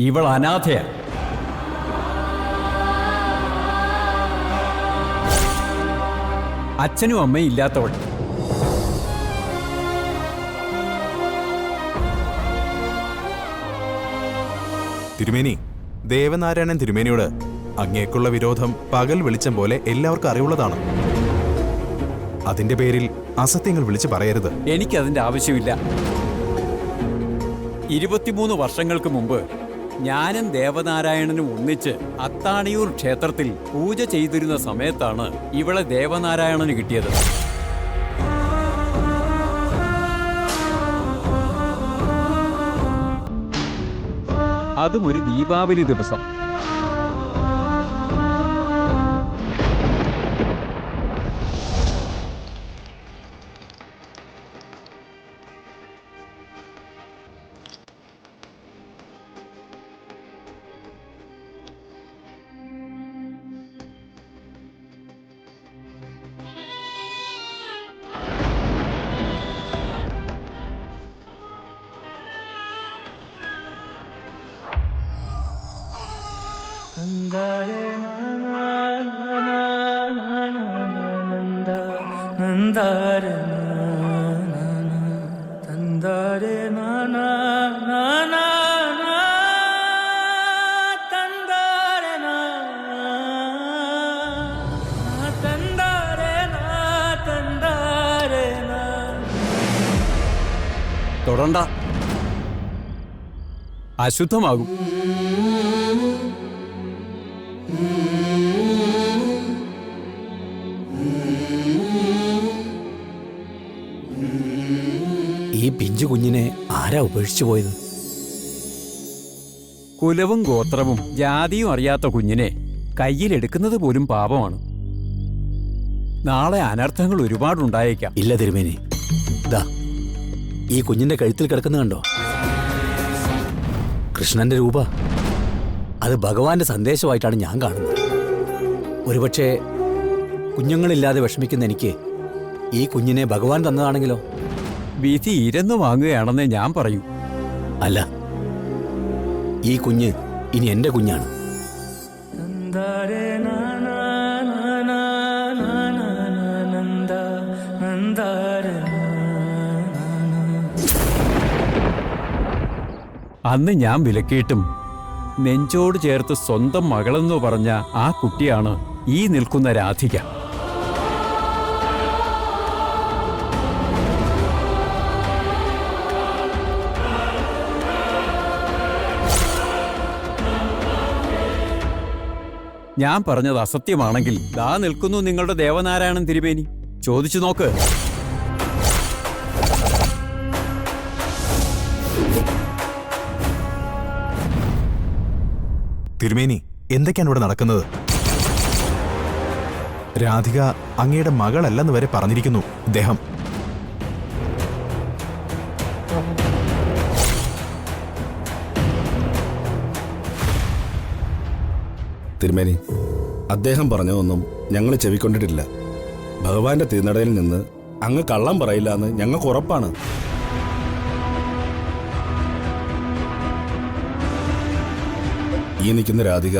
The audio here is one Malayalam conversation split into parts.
ഇവൾ അനാഥയാ. അച്ഛനും അമ്മയും ഇല്ലാത്തവൾ. തിരുമേനി, ദേവനാരായണൻ തിരുമേനിയോട് അങ്ങേക്കുള്ള വിരോധം പകൽ വെളിച്ചം പോലെ എല്ലാവർക്കും അറിവുള്ളതാണ്. അതിന്റെ പേരിൽ അസത്യങ്ങൾ വിളിച്ചു പറയരുത്. എനിക്കതിന്റെ ആവശ്യമില്ല. 23 വർഷങ്ങൾക്ക് മുമ്പ് ഞാനും ദേവനാരായണനും ഒന്നിച്ച് അത്താണിയൂർ ക്ഷേത്രത്തിൽ പൂജ ചെയ്തിരുന്ന സമയത്താണ് ഇവളെ ദേവനാരായണന് കിട്ടിയത്. അതും ഒരു ദീപാവലി ദിവസം. തൊടണ്ട, അശുദ്ധമാകും. ഈ പിഞ്ചു കുഞ്ഞിനെ ആരാ ഉപേക്ഷിച്ചു പോയത്? കുലവും ഗോത്രവും ജാതിയും അറിയാത്ത കുഞ്ഞിനെ കയ്യിലെടുക്കുന്നത് പോലും പാപമാണ്. നാളെ അനർത്ഥങ്ങൾ ഒരുപാടുണ്ടായേക്കാം. ഇല്ല തിരുമേനി, ദാ ഈ കുഞ്ഞിന്റെ കഴുത്തിൽ കിടക്കുന്ന കണ്ടോ? കൃഷ്ണന്റെ രൂപ. അത് ഭഗവാന്റെ സന്ദേശമായിട്ടാണ് ഞാൻ കാണുന്നത്. ഒരുപക്ഷെ കുഞ്ഞുങ്ങളില്ലാതെ വിഷമിക്കുന്ന എനിക്ക് ഈ കുഞ്ഞിനെ ഭഗവാൻ തന്നതാണെങ്കിലോ? വിധി ഇരന്നു വാങ്ങുകയാണെന്നേ ഞാൻ പറയൂ. അല്ല, ഈ കുഞ്ഞ് ഇനി എന്റെ കുഞ്ഞാണ്. അന്ന് ഞാൻ വിലക്കിയിട്ടും നെഞ്ചോട് ചേർത്ത് സ്വന്തം മകളെന്നു പറഞ്ഞ ആ കുട്ടിയാണ് ഈ നിൽക്കുന്ന രാധിക. ഞാൻ പറഞ്ഞത് അസത്യമാണെങ്കിൽ ദാ നിൽക്കുന്നു നിങ്ങളുടെ ദേവനാരായണൻ തിരുമേനി. ചോദിച്ചു നോക്ക്. തിരുമേനി, എന്തൊക്കെയാണ് ഇവിടെ നടക്കുന്നത്? രാധിക അങ്ങയുടെ മകളല്ലെന്ന് വരെ പറഞ്ഞിരിക്കുന്നു അദ്ദേഹം. തിരുമേനി, അദ്ദേഹം പറഞ്ഞതൊന്നും ഞങ്ങൾ ചെവിക്കൊണ്ടിട്ടില്ല. ഭഗവാന്റെ തിരുനടയിൽ നിന്ന് അങ്ങ് കള്ളം പറയില്ല എന്ന് ഞങ്ങൾക്ക് ഉറപ്പാണ്. ഈ നിൽക്കുന്ന രാധിക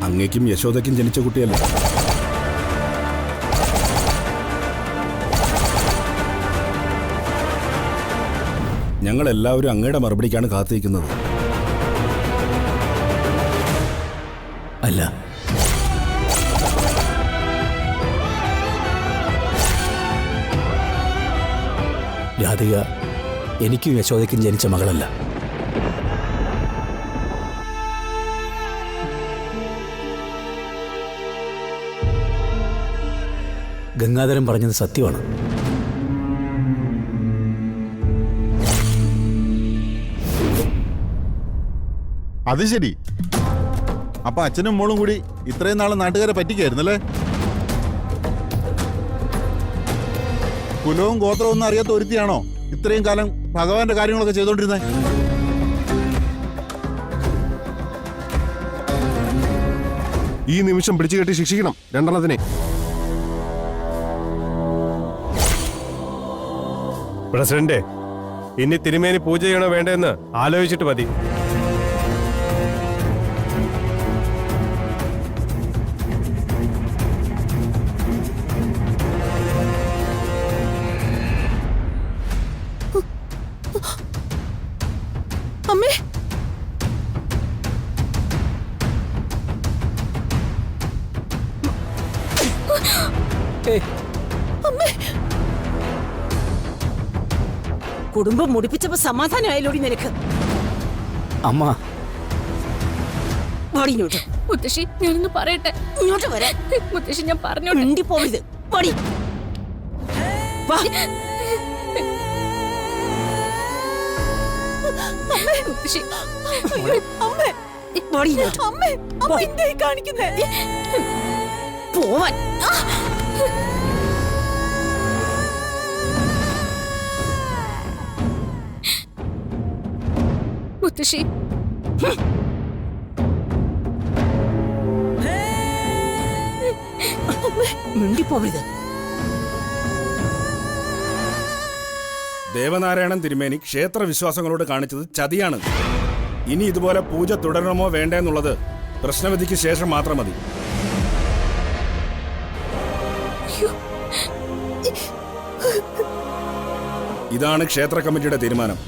അങ്ങേക്കും യശോദയ്ക്കും ജനിച്ച കുട്ടിയല്ല. ഞങ്ങളെല്ലാവരും അങ്ങയുടെ മറുപടിക്കാണ് കാത്തിരിക്കുന്നത്. അല്ല, രാധിക എനിക്കും യശോദയ്ക്കും ജനിച്ച മകളല്ല. ഗംഗാധരൻ പറഞ്ഞത് സത്യമാണ്. അത് ശരി. അപ്പൊ അച്ഛനും മോളും കൂടി ഇത്രയും നാളെ നാട്ടുകാരെ പറ്റിക്കായിരുന്നല്ലേ? കുലവും ഗോത്രവും ഒന്നും അറിയാത്ത ഒരുത്തിയാണോ ഇത്രയും കാലം ഭഗവാന്റെ കാര്യങ്ങളൊക്കെ ചെയ്തോണ്ടിരുന്നേ? ഈ നിമിഷം പിടിച്ചു കെട്ടി ശിക്ഷിക്കണം രണ്ടെണ്ണത്തിനെ. പ്രസിഡന്റ്, ഇനി തിരുമേനി പൂജ ചെയ്യണോ വേണ്ടെന്ന് ആലോചിച്ചിട്ട് മതി. കുടുംബം മുടിപ്പിച്ചപ്പോ സമാധാനമായാലോടി നിനക്ക്. അമ്മ വാടി ഇങ്ങോട്ട്. മുത്തശ്ശി ഞാനൊന്ന് പറയട്ടെ. ഇങ്ങോട്ട് വരാൻ. മുത്തശ്ശി ഞാൻ പറഞ്ഞോട്ടെ. മിണ്ടി പോവരുത്. വാടി. വാ. മുത്തശ്ശി വാടി ഇങ്ങോട്ട്. പോവാൻ. മുത്തശ്ശി മിണ്ടി പോവരുത്. ദേവനാരായണൻ തിരുമേനി ക്ഷേത്ര വിശ്വാസങ്ങളോട് കാണിച്ചത് ചതിയാണ്. ഇനി ഇതുപോലെ പൂജ തുടരണമോ വേണ്ടേ എന്നുള്ളത് പ്രശ്നവിധിക്ക് ശേഷം മാത്രം മതി. ഇതാണ് ക്ഷേത്ര കമ്മിറ്റിയുടെ തീരുമാനം.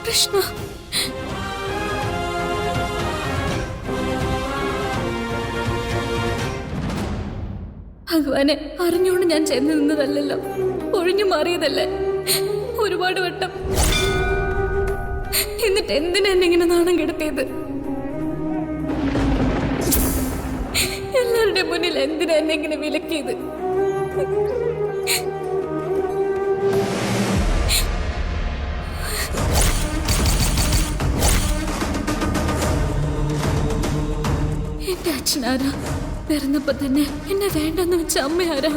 കൃഷ്ണ ഭഗവാനെ, അറിഞ്ഞുകൊണ്ട് ഞാൻ ചെന്ന് നിന്നതല്ലല്ലോ, ഒഴിഞ്ഞു മാറിയതല്ലേ ഒരുപാട് വട്ടം. എന്നിട്ട് എന്തിനാ എന്നെ ഇങ്ങനെ നാണം കെടുത്തിയത്? എല്ലാവരുടെ മുന്നിൽ എന്തിനാ എന്നെ ഇങ്ങനെ വിലക്കിയത്? എന്റെ അച്ഛനാരാ? പിറന്നപ്പോ തന്നെ എന്നെ വേണ്ടെന്ന് വെച്ച അമ്മയാരാ?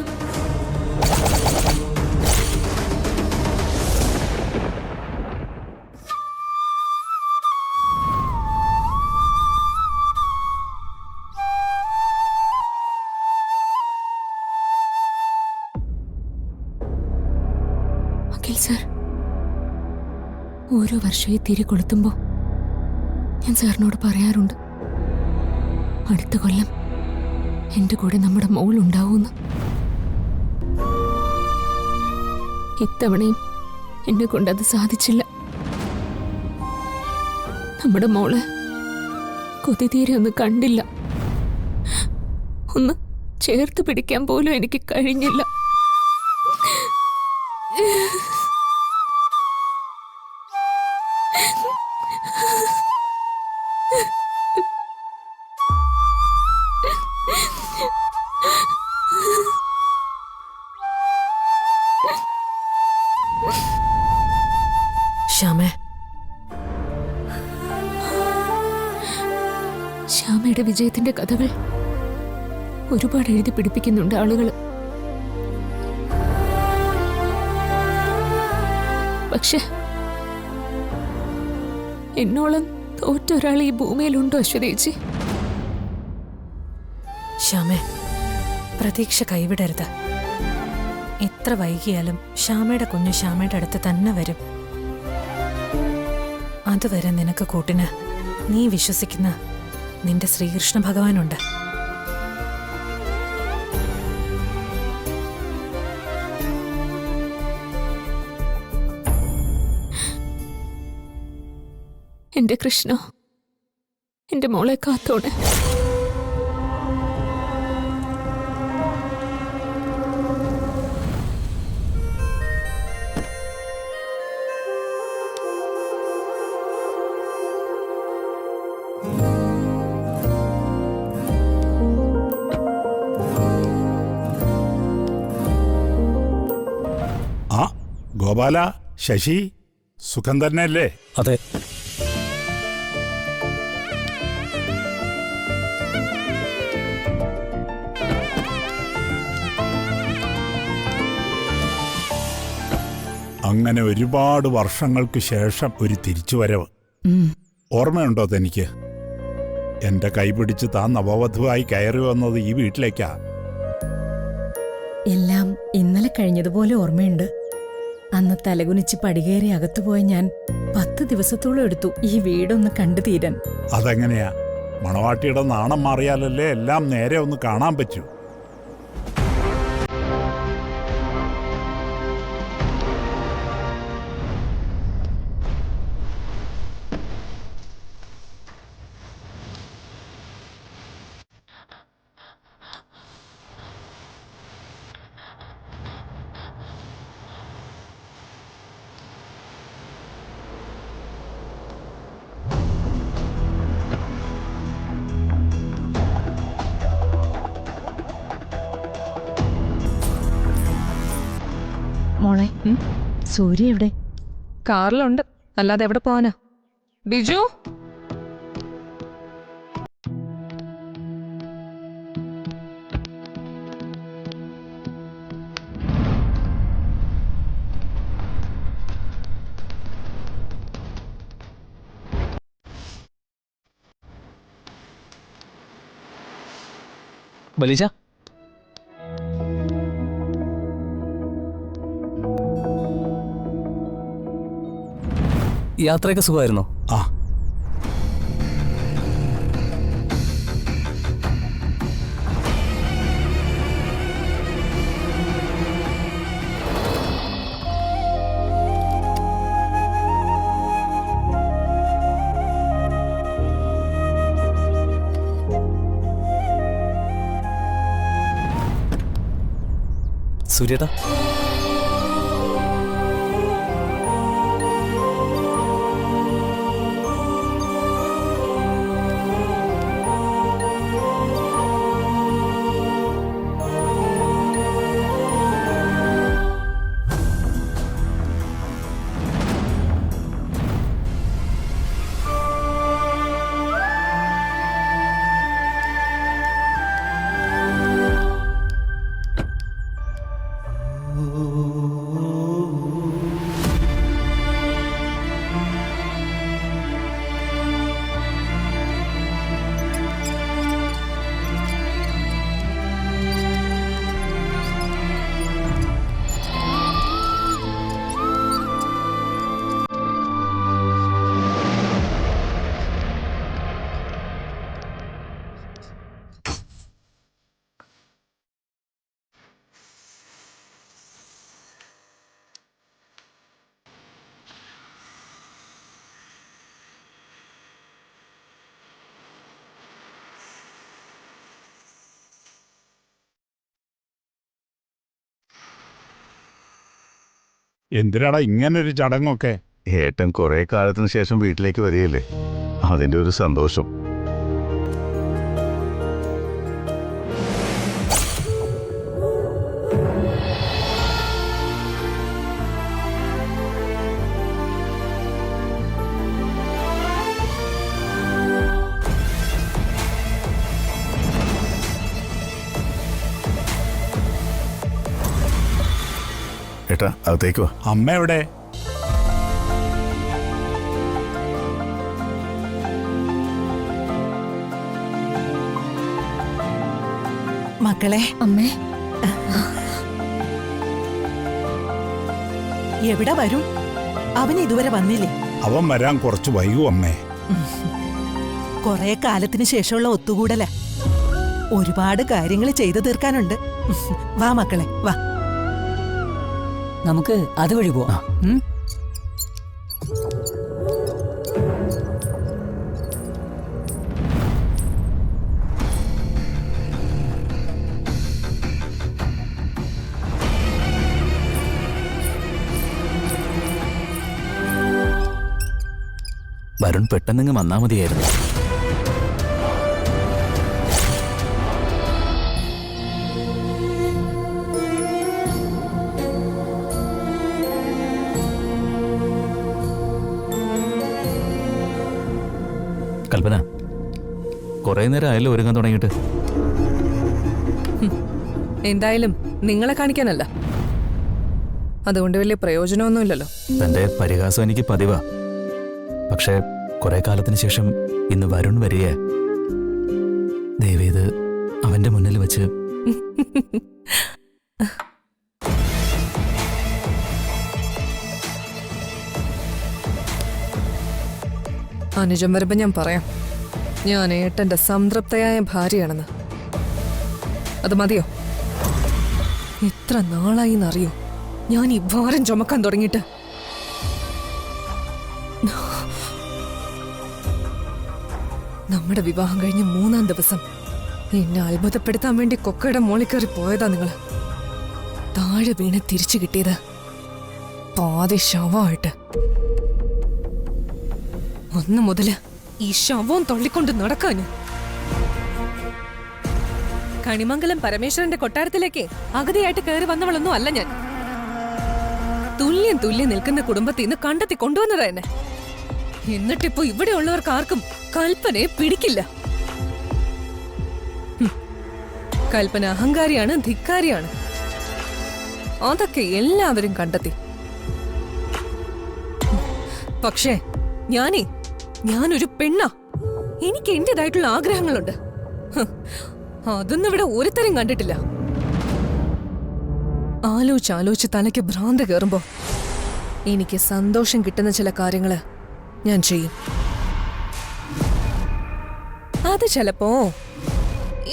അഖിൽ സർ, ഓരോ വർഷവും ഈ തിരി കൊളുത്തുമ്പോ ഞാൻ സാറിനോട് പറയാറുണ്ട്, അടുത്ത കൊല്ലം എന്റെ കൂടെ നമ്മുടെ മോൾ ഉണ്ടാവൂന്ന്. ഇത്തവണയും എന്നെ കൊണ്ടത് സാധിച്ചില്ല. നമ്മുടെ മോള് കൊതിതീരെ ഒന്ന് കണ്ടില്ല, ഒന്ന് ചേർത്ത് പിടിക്കാൻ പോലും എനിക്ക് കഴിഞ്ഞില്ല. ശ്യാമയുടെ വിജയത്തിന്റെ കഥകൾ ഒരുപാട് എഴുതി പിടിപ്പിക്കുന്നുണ്ട് ആളുകൾ. പക്ഷെ എന്നോളം തോറ്റ ഒരാൾ ഈ ഭൂമിയിലുണ്ടോ അശ്വതേച്ചി? ശ്യാമേ, പ്രതീക്ഷ കൈവിടരുത്. എത്ര വൈകിയാലും ശ്യാമയുടെ കുഞ്ഞ് ശ്യാമയുടെ അടുത്ത് തന്നെ വരും. അതുവരെ നിനക്ക് കൂട്ടിന് നീ വിശ്വസിക്കുന്ന നിന്റെ ശ്രീകൃഷ്ണ ഭഗവാനുണ്ട്. എന്റെ കൃഷ്ണ, എന്റെ മോളെ കാത്തോടെ. ഗോപാല, ശശി, സുഖം തന്നെയല്ലേ? അതെ. അങ്ങനെ ഒരുപാട് വർഷങ്ങൾക്ക് ശേഷം ഒരു തിരിച്ചുവരവ്. ഓർമ്മയുണ്ടോ തനിക്ക്? എന്റെ കൈപിടിച്ച് താൻ നവവധുവായി കയറി വന്നത് ഈ വീട്ടിലേക്കാ. എല്ലാം ഇന്നലെ കഴിഞ്ഞതുപോലെ ഓർമ്മയുണ്ട്. അന്ന് തലകുനിച്ച് പടികേറി അകത്തുപോയ ഞാൻ 10 ദിവസത്തോളം എടുത്തു ഈ വീടൊന്ന് കണ്ടു തീരാൻ. അതെങ്ങനെയാ? മണവാട്ടിയുടെ നാണം മാറിയാലല്ലേ എല്ലാം നേരെ ഒന്ന് കാണാൻ പറ്റൂ. സൂര്യ എവിടെ? കാറിലുണ്ട്, അല്ലാതെ എവിടെ പോവാനാ? ബിജു, ബലിജ, യാത്രയൊക്കെ സുഖമായിരുന്നോ? ആ, സൂര്യേട്ടാ, എന്തിനാടാ ഇങ്ങനൊരു ചടങ്ങൊക്കെ? ഏട്ടൻ കുറെ കാലത്തിന് ശേഷം വീട്ടിലേക്ക് വരികയല്ലേ, അതിന്റെ ഒരു സന്തോഷം. ഏട്ടാ, അകത്തേക്ക് വാ. അമ്മ എവിടെ? മക്കളെ, അമ്മേ, എവിടെ വരും? അവൻ ഇതുവരെ വന്നില്ലേ? അവൻ വരാൻ കുറച്ച് വൈകും അമ്മേ. കൊറേ കാലത്തിന് ശേഷമുള്ള ഒത്തുകൂടല. ഒരുപാട് കാര്യങ്ങൾ ചെയ്തു തീർക്കാനുണ്ട്. വാ മക്കളെ, വാ. നമുക്ക് അതുവഴി പോവാം. വരുൺ പെട്ടെന്നിങ്ങ് വന്നാ മതിയായിരുന്നു. കൽപ്പന, കുറെ നേരം ആയല്ലോ ഒരുങ്ങാൻ തുടങ്ങിയിട്ട്. എന്തായാലും നിങ്ങളെ കാണിക്കാനല്ല, അതുകൊണ്ട് വലിയ പ്രയോജനമൊന്നുമില്ലല്ലോ. തന്റെ പരിഹാസം എനിക്ക് പതിവാ. പക്ഷേ കുറെ കാലത്തിന് ശേഷം ഇന്ന് വരുൺ വരിക. ദേവേത് അവന്റെ മുന്നിൽ വെച്ച് അനുജം വരുമ്പോ ഞാൻ പറയാം, ഞാൻ ഏട്ടന്റെ സംതൃപ്തയായ ഭാര്യയാണെന്ന്. അത് മതിയോ? എത്ര നാളായി എന്നറിയോ ഞാൻ ഈ ഭാരം ചുമക്കാൻ തുടങ്ങിയിട്ട്? നമ്മുടെ വിവാഹം കഴിഞ്ഞ് 3-ാം ദിവസം എന്നെ അത്ഭുതപ്പെടുത്താൻ വേണ്ടി കൊക്കയുടെ മോളിൽ കയറി പോയതാ നിങ്ങള്. താഴെ വീണ് തിരിച്ചു കിട്ടിയത് പാതി ശവമായിട്ട്. അന്ന് മുതല് ഈ ശവവും തള്ളിക്കൊണ്ട് നടക്കാന്. കണിമംഗലം പരമേശ്വരന്റെ കൊട്ടാരത്തിലേക്ക് അഗതിയായിട്ട് കയറി വന്നവളൊന്നും അല്ല ഞാൻ. തുല്യം തുല്യം നിൽക്കുന്ന കുടുംബത്തിൽ നിന്ന് കണ്ടെത്തി കൊണ്ടുവന്നതാ എന്നെ. എന്നിട്ടിപ്പോ ഇവിടെ ഉള്ളവർക്ക് ആർക്കും കൽപ്പനയെ പിടിക്കില്ല. കൽപ്പന അഹങ്കാരിയാണ്, ധിക്കാരിയാണ്. അതൊക്കെ എല്ലാവരും കണ്ടെത്തി. പക്ഷേ ഞാനൊരു പെണ്ണാ. എനിക്ക് എന്റേതായിട്ടുള്ള ആഗ്രഹങ്ങളുണ്ട്. അതൊന്നും ഇവിടെ ഒരുത്തരും കണ്ടിട്ടില്ല. ആലോചിച്ച് തലയ്ക്ക് ഭ്രാന്ത് കയറുമ്പോ എനിക്ക് സന്തോഷം കിട്ടുന്ന ചില കാര്യങ്ങള് ഞാൻ ചെയ്യും. അത് ചിലപ്പോ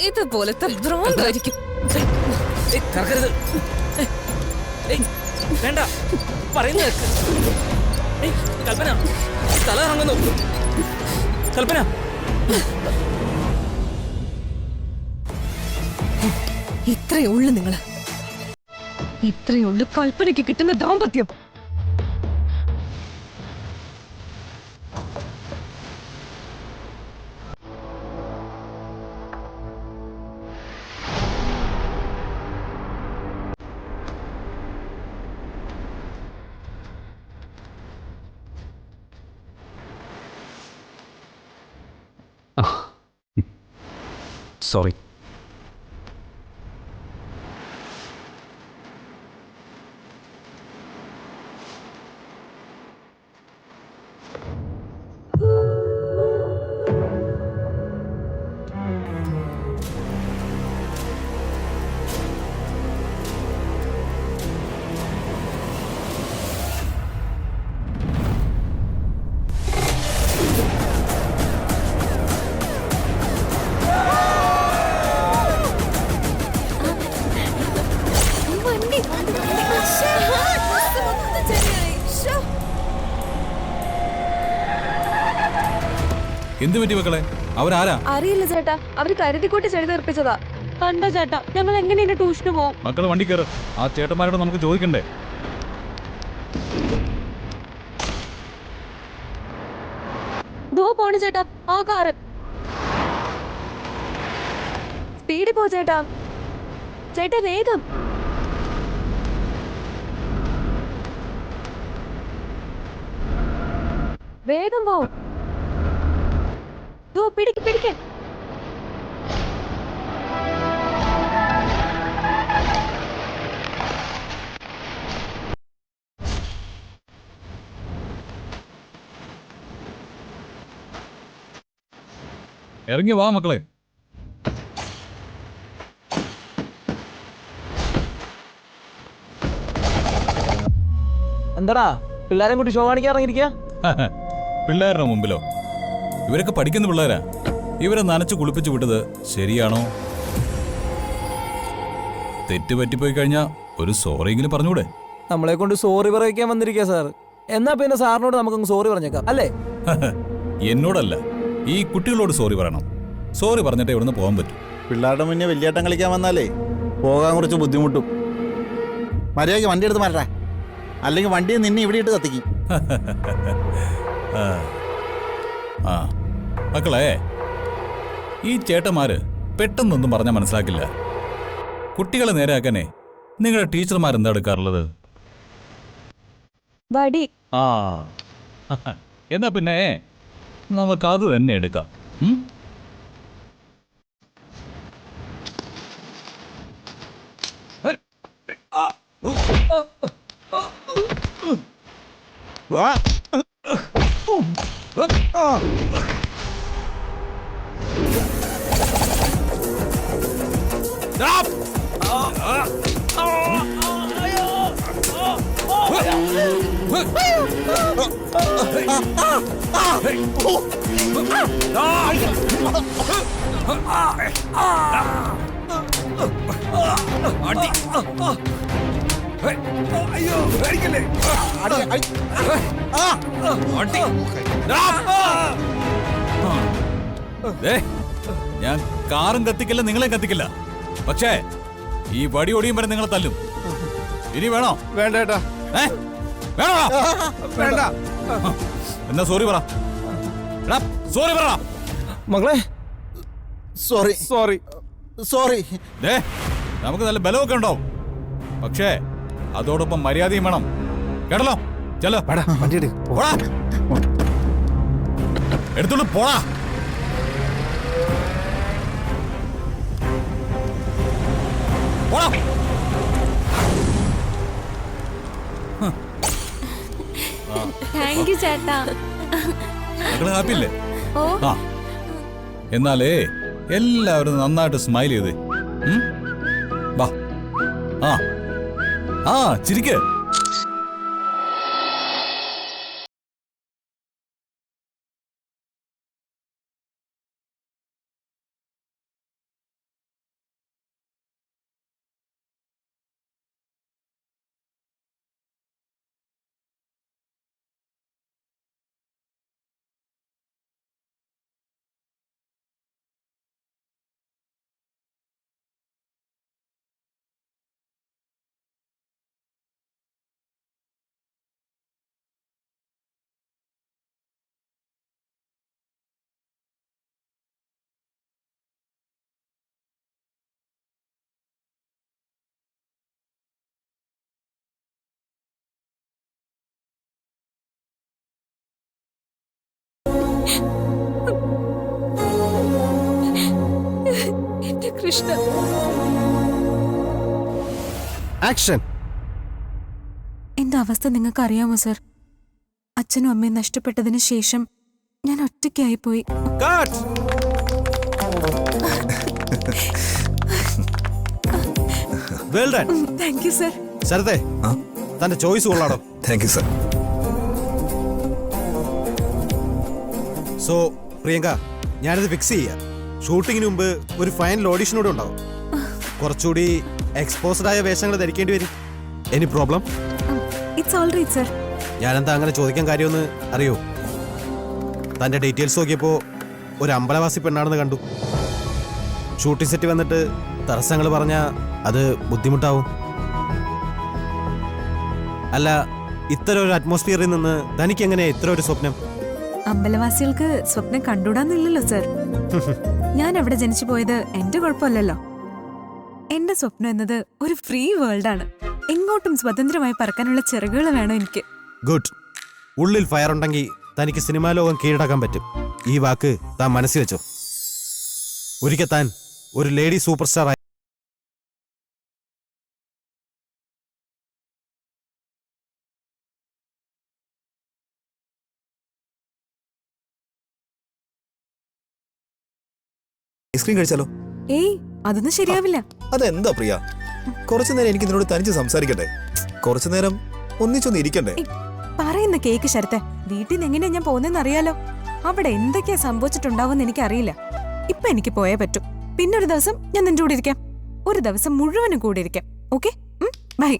ഇതുപോലത്തെ ഭ്രാന്തായിരിക്കും. വേണ്ട, പറയുന്നത് കൽപ്പന, തല ഇറങ്ങുന്നു. കൽപ്പന, ഇത്രയേ ഉള്ളു നിങ്ങള്. ഇത്രയേ ഉള്ളു കൽപ്പനയ്ക്ക് കിട്ടുന്ന ദാമ്പത്യം. സോറി. എന്ത് പറ്റി മക്കളെ? അവരാരാ? അറിയില്ല ചേട്ടാ, അവര് കരുതിക്കൂട്ടി ചെയ്ത് തീർപ്പിച്ചതാ. കണ്ടോ ചേട്ടാ, ഞങ്ങൾ എങ്ങനെയാണ് ട്യൂഷന് പോകും? മക്കള് വണ്ടി കയറ്. ആ ചേട്ടന്മാരോട് നമുക്ക് ചോദിക്കണ്ടേ? ദോ പോണു ചേട്ടാ, ആ കാറ്. സ്പീഡിൽ പോ ചേട്ടാ. ചേട്ടാ വേഗം. വേഗം പോ. പിടിക്ക്. ഇറങ്ങി വാ മക്കളെ. എന്താടാ പിള്ളേരെ കൂട്ടി ഷോ കാണിക്കാൻ ഇറങ്ങിയിരിക്കുക? പിള്ളേരുടെ മുമ്പിലോ? ഇവരൊക്കെ പഠിക്കുന്ന പിള്ളേരാ. ഇവരെ നനച്ച് കുളിപ്പിച്ച് വിട്ടത് ശരിയാണോ? തെറ്റ് പറ്റിപ്പോയി കഴിഞ്ഞാ ഒരു സോറിയെങ്കിലും പറഞ്ഞൂടെ? നമ്മളെ കൊണ്ട് സോറി പറയിക്കാൻ വന്നിരിക്കുക സാർ. എന്നാ പിന്നെ സാറിനോട് നമുക്കൊന്ന് സോറി പറഞ്ഞേക്കാം അല്ലേ? എന്നോടല്ല, ഈ കുട്ടികളോട് സോറി പറയണം. സോറി പറഞ്ഞിട്ട് ഇവിടുന്ന് പോകാൻ പറ്റും. പിള്ളേരുടെ മുന്നേ വലിയേട്ടൻ കളിക്കാൻ വന്നാലേ പോകാൻ കുറച്ച് ബുദ്ധിമുട്ടും. മര്യാദയ്ക്ക് വണ്ടി എടുത്ത് മാറ്റാ, അല്ലെങ്കിൽ വണ്ടിയെ നിന്നെ ഇവിടെ ഇട്ട് കത്തിക്കും. മക്കളെ, ഈ ചേട്ടന്മാര് പെട്ടെന്നൊന്നും പറഞ്ഞാൽ മനസ്സിലാക്കില്ല. കുട്ടികളെ നേരെയാക്കാനേ നിങ്ങളുടെ ടീച്ചർമാരെന്താ എടുക്കാറുള്ളത്? വടി. എന്നാ പിന്നെ നമുക്ക് അത് തന്നെ എടുക്കാം. ഞാൻ കാറും കത്തിക്കില്ല, നിങ്ങളെ കത്തിക്കില്ല. പക്ഷേ ഈ വടി ഒടിയും വരെ നിങ്ങളെ തല്ലും. ഇനി വേണോ? വേണ്ട ഏട്ടാ. വേണോ? വേണ്ട. എന്നാ സോറി പറ. സോറി പറ മകളെ. സോറി. നമുക്ക് നല്ല ബലമൊക്കെ ഉണ്ടാവും, പക്ഷേ അതോടൊപ്പം മര്യാദയും വേണം. കേട്ടല്ലോ? ചെല്ലോ. പോടാ. എടുത്തോണ്ട് പോടാ. പോടാ. താങ്ക് യു ചേട്ടാ. മക്കള് ഹാപ്പിയില്ലേ? ഓ ആ എന്നാലേ എല്ലാവരും നന്നായിട്ട് സ്മൈൽ ചെയ്തേ. വാ. ആ ചിരിക്ക്. എന്റെ കൃഷ്ണ. ആക്ഷൻ. എന്റെ അവസ്ഥ നിങ്ങൾക്ക് അറിയാമോ സർ? അച്ഛനും അമ്മയും നഷ്ടപ്പെട്ടതിന് ശേഷം ഞാൻ ഒറ്റയ്ക്കായി പോയി. Thank you sir. ശരത്തെ, തന്റെ ചോയ്സ് കൊള്ളാടോ. Thank you sir. So Priyanka, ഞാനിത് ഫിക്സ് ചെയ്യാം. ഷൂട്ടിങ്ങിന് മുമ്പ് ഒരു ഫൈനൽ ഓഡിഷനോടെ ഉണ്ടാവും. കുറച്ചുകൂടി എക്സ്പോസ്ഡ് ആയ വേഷങ്ങൾ ധരിക്കേണ്ടി വരും. Any problem? It's all right sir. ഞാനെന്താ അങ്ങനെ ചോദിക്കാൻ കാര്യമെന്ന് അറിയോ? തന്റെ ഡീറ്റെയിൽസ് നോക്കിയപ്പോ ഒരു അമ്പലവാസി പെണ്ണാണെന്ന് കണ്ടു. ഷൂട്ടിംഗ് സെറ്റ് വന്നിട്ട് തടസ്സങ്ങൾ പറഞ്ഞാ അത് ബുദ്ധിമുട്ടാവും. അല്ല, ഇത്തരം ഒരു അറ്റ്മോസ്ഫിയറിൽ നിന്ന് തനിക്ക് എങ്ങനെ ഇത്ര ഒരു സ്വപ്നം? അമ്പലവാസികൾക്ക് സ്വപ്നം കണ്ടുകൂടാന്നില്ലല്ലോ സർ. ഞാൻ അവിടെ ജനിച്ചു പോയത് എന്റെ കുഴപ്പമല്ലല്ലോ. എന്റെ സ്വപ്നം എന്നത് ഒരു ഫ്രീ വേൾഡ് ആണ്. എങ്ങോട്ടും സ്വതന്ത്രമായി പറക്കാനുള്ള ചിറകുകൾ വേണം എനിക്ക്. ഗുഡ്. ഉള്ളിൽ ഫയർ ഉണ്ടെങ്കിൽ തനിക്ക് സിനിമാ ലോകം കീഴടക്കാൻ പറ്റും. ഈ വാക്ക് താൻ മനസ്സിൽ വെച്ചോ. ഒരിക്കൽ താൻ ഒരു ലേഡി സൂപ്പർ സ്റ്റാർ ആയി. ഐസ്ക്രീം കഴിച്ചാലോ? ഏയ്, അതൊന്നും ശരിയാവില്ല. അതെന്താ പ്രിയ? കുറച്ചു നേരം എനിക്ക് നിന്നോട് തനിച്ച് സംസാരിക്കട്ടെ. കുറച്ചു നേരം ഒന്നിച്ചൊന്ന് ഇരിക്കണ്ടേ? പറയുന്ന കേക്ക് ശരത്തെ. വീട്ടിൽ നിന്ന് എങ്ങനെയാ ഞാൻ പോകുന്നതെന്ന് അറിയാലോ. അവിടെ എന്തൊക്കെയാ സംഭവിച്ചിട്ടുണ്ടാവുമെന്ന് എനിക്കറിയില്ല. ഇപ്പൊ എനിക്ക് പോയേ പറ്റൂ. പിന്നെ ഒരു ദിവസം ഞാൻ നിന്റെ കൂടെ ഇരിക്കാം. ഒരു ദിവസം മുഴുവനും കൂടെ ഇരിക്കാം. Okay, bye.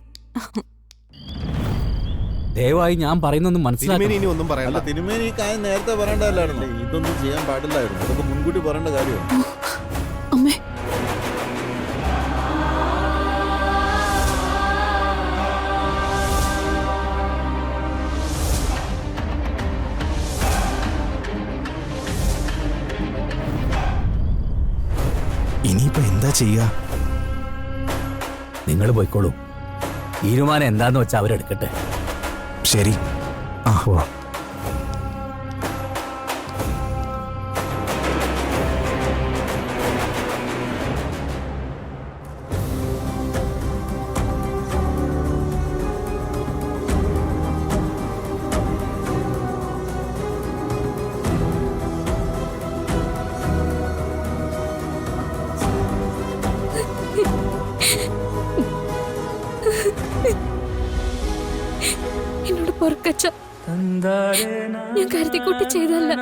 ദയവായി ഞാൻ പറയുന്നൊന്നും മനസ്സിലാക്കി. ഇനി ഒന്നും പറയണ്ട. തിരുമേനി ഈ കാര്യം നേരത്തെ പറയേണ്ടതല്ലായിരുന്നോ? ഇതൊന്നും ചെയ്യാൻ പാടില്ലായിരുന്നു. അതൊക്കെ മുൻകൂട്ടി പറയേണ്ട കാര്യമാണ്. അമ്മേ, ഇനിയിപ്പോ എന്താ ചെയ്യാ? നിങ്ങൾ പോയിക്കോളൂ. തീരുമാനം എന്താന്ന് വെച്ചാൽ അവരെടുക്കട്ടെ. ശരി. എന്നോട് പൊറുക്കച്ച. ഞാൻ കരുതിക്കൂട്ടി ചെയ്തല്ല.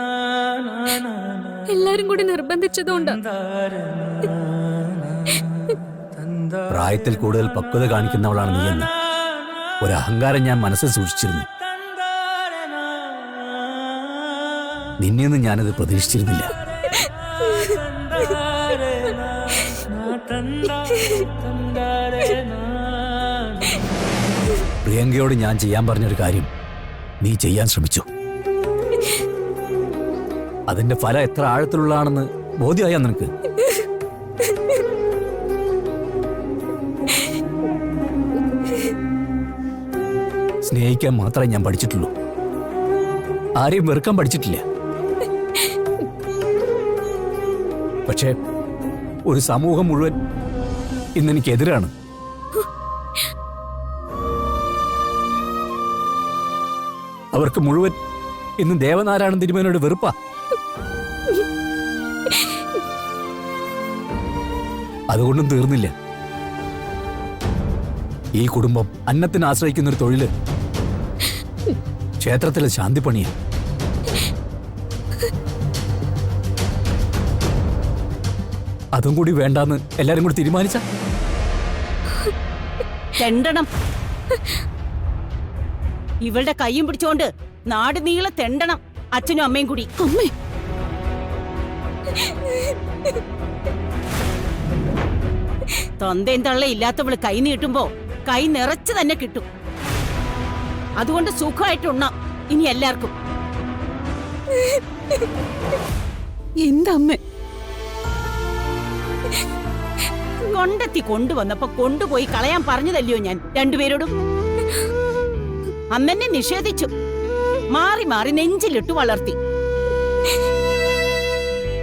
എല്ലാരും കൂടി നിർബന്ധിച്ചതുകൊണ്ടാ. പ്രായത്തിൽ കൂടുതൽ പക്വത കാണിക്കുന്നവളാണ് നീയെന്ന് ഒരു അഹങ്കാരം ഞാൻ മനസ്സിൽ സൂക്ഷിച്ചിരുന്നു. നിന്നെയൊന്നും ഞാനത് പ്രതീക്ഷിച്ചിരുന്നില്ല. പ്രിയങ്കയോട് ഞാൻ ചെയ്യാൻ പറഞ്ഞൊരു കാര്യം നീ ചെയ്യാൻ ശ്രമിച്ചു. അതിന്റെ ഫലം എത്ര ആഴത്തിലുള്ളതാണെന്ന് ബോധ്യമായാ നിനക്ക്? സ്നേഹിക്കാൻ മാത്രമേ ഞാൻ പഠിച്ചിട്ടുള്ളൂ. ആരെയും വെറുക്കാൻ പഠിച്ചിട്ടില്ല. പക്ഷേ ഒരു സമൂഹം മുഴുവൻ ഇന്നെനിക്കെതിരാണ്. അവർക്ക് മുഴുവൻ ഇന്ന് ദേവനാരായണൻ തിരുമേനോട് വെറുപ്പാ. അതുകൊണ്ടും തീർന്നില്ല. ഈ കുടുംബം അന്നത്തിന് ആശ്രയിക്കുന്ന ഒരു തൊഴില് ക്ഷേത്രത്തിലെ ശാന്തിപ്പണിയാ. അതും കൂടി വേണ്ടാന്ന് എല്ലാരും കൂടി തീരുമാനിച്ച തെണ്ടണം. ഇവളുടെ കയ്യും പിടിച്ചോണ്ട് നാട് നീളെ തെണ്ടണം, അച്ഛനും അമ്മയും കൂടി. അമ്മേ, തൊന്തയും തള്ള ഇല്ലാത്തവള് കൈ നീട്ടുമ്പോ കൈ നിറച്ച് തന്നെ കിട്ടും. അതുകൊണ്ട് സുഖമായിട്ട് ഉണ്ണാം ഇനി എല്ലാവർക്കും. എന്താ അമ്മേ? കൊണ്ടെത്തി കൊണ്ടുവന്നപ്പോ കൊണ്ടുപോയി കളയാൻ പറഞ്ഞതല്ലയോ ഞാൻ രണ്ടുപേരോടും? അന്നെന്നെ നിഷേധിച്ചു, മാറി മാറി നെഞ്ചിലിട്ടു വളർത്തി.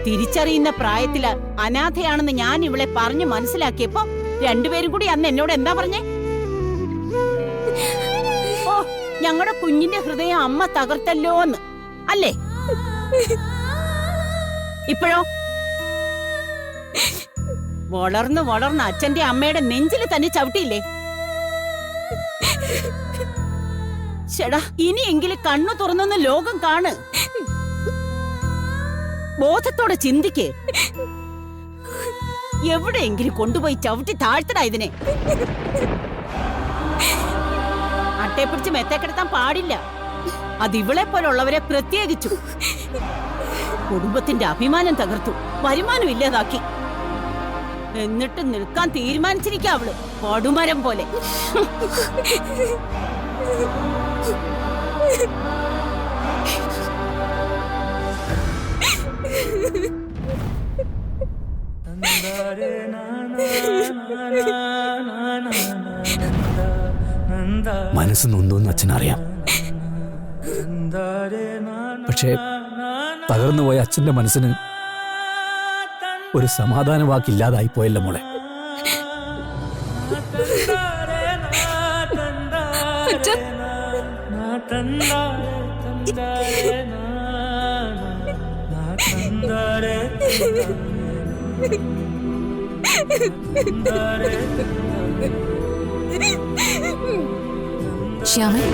തിരിച്ചറിയുന്ന പ്രായത്തില് അനാഥയാണെന്ന് ഞാൻ ഇവളെ പറഞ്ഞു മനസ്സിലാക്കിയപ്പോ രണ്ടുപേരും കൂടി അന്ന് എന്നോട് എന്താ പറഞ്ഞേ? ഓ, ഞങ്ങളുടെ കുഞ്ഞിന്റെ ഹൃദയം അമ്മ തകർത്തല്ലോന്ന് അല്ലേ? ഇപ്പോഴോ വളർന്ന് വളർന്ന് അച്ഛന്റെ അമ്മയുടെ നെഞ്ചില് തന്നെ ചവിട്ടിയില്ലേ? ചേടാ, ഇനിയെങ്കിലും കണ്ണു തുറന്നൊന്ന് ലോകം കാണ്. ബോധത്തോടെ ചിന്തിക്കേ. എവിടെയെങ്കിലും കൊണ്ടുപോയി ചവിട്ടി താഴ്ത്തടാ ഇതിനെ. അട്ടയെ പിടിച്ച് മെത്തേക്കെടുത്താൻ പാടില്ല. അത് ഇവളെ പോലുള്ളവരെ പ്രത്യേകിച്ചു. കുടുംബത്തിന്റെ അഭിമാനം തകർത്തു, വരുമാനം ഇല്ലാതാക്കി. എന്നിട്ട് നിൽക്കാൻ തീരുമാനിച്ചിരിക്കുക അവള് പടുമരം പോലെ. മനസ്സ് നൊന്തോന്ന് അച്ഛനറിയാം. പക്ഷേ തകർന്നുപോയ അച്ഛന്റെ മനസ്സിന് ഒരു സമാധാന വാക്കില്ലാതായി പോയല്ലോ മോളെ. ശ്യാമേ,